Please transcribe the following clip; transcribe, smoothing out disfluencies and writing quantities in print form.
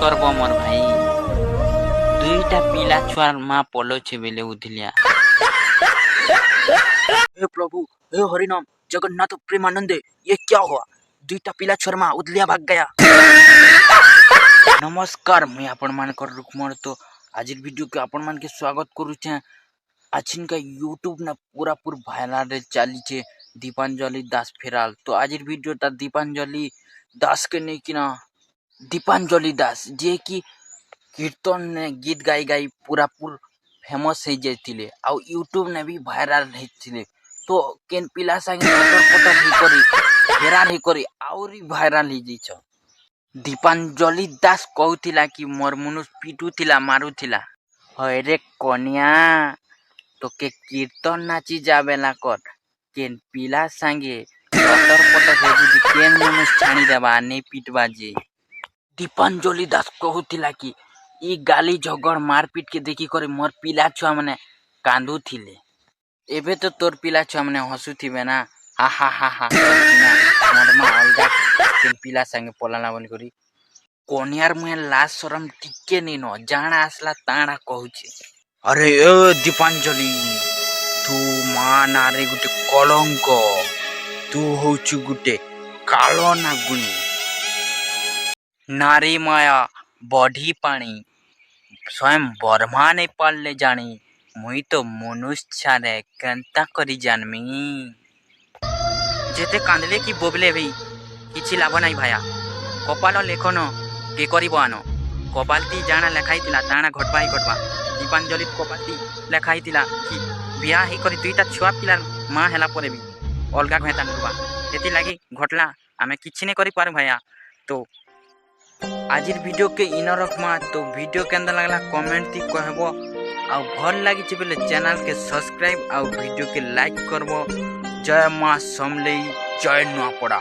करब मोर भाई दुईटा पिला छुआर माँ पलो छे बेले उधिलिया। हे प्रभु, हे हरिनाम जगन्नाथ प्रेमानंदे, ये क्या हुआ? दुईटा पिला छुआर माँ उदलिया भाग गया। नमस्कार, मैं आपण मान कर रुकमण तो आज वीडियो के आपण मान के स्वागत करू छे। आज का यूट्यूब ना पूरा वायरल रे चली छे दीपांजलि दास फेराल। तो आज वीडियो ता दीपांजलि दास के नहीं कि ना दीपांजलि दास जे की कीर्तन ने गीत गाई गाई पूरा फेमस हो जाते आ यूट्यूब ने भी वायरल होते। तो केन पिला संगे पटर ही करी फेरार ही करी आउरी वायरल हो जाइछ। दीपांजलि दास कहूतिला कि मोर मनुष पिटुथिला मारुथिला। हरे कन्या तो के कीर्तन नाची जाबेला कर केन पिला संगे पटर हो जी केन मनुष छाणी देबा नहीं पिटबा जे। दीपांजलि दास कहूतिला कि ई गाली झगड़ मारपीट के देखी करे मोर पिला छुआ माने कांदू थिले। एबे तो तोर पिला छुआ माने हसु थिबे ना हा हा हा हा मोर मा अलगा केन पिला संगे पलाना बन करी कोनियार मुहे लाज शरम टिके नहीं न जाना आसला ताणा कहूचे। अरे ए दीपांजलि तू मा नारे गुटे कलंक, तू होचु गुटे कालो नागुणी। नारी माया बढ़ी पानी स्वयं बर्मा नहीं पालले जानी मुई तो मनुष्य छाड़े केंता करी जानमी। जेते कांदले की बोबले भी किछि लाभ नहीं भाया। कपाल लेखन के करिब आनो कपालती जाना लेखाई तिला ताना घटबा ही घटबा। दीपांजलि कपालती लेखाई तिला कि बिया ही करी दुईटा छुआ पिला माँ हेला परे भी अलगा घेता करबा एति लागी घटला आमे किछि नहीं करि पारू भाया। तो आज वीडियो के इन रखमा। तो वीडियो के अंदर लगला कमेंट थी कहबो आ भल लागी छि बेले चैनल के सब्सक्राइब आ वीडियो के लाइक करबो। जय मां समलेई, जय नुआपड़ा।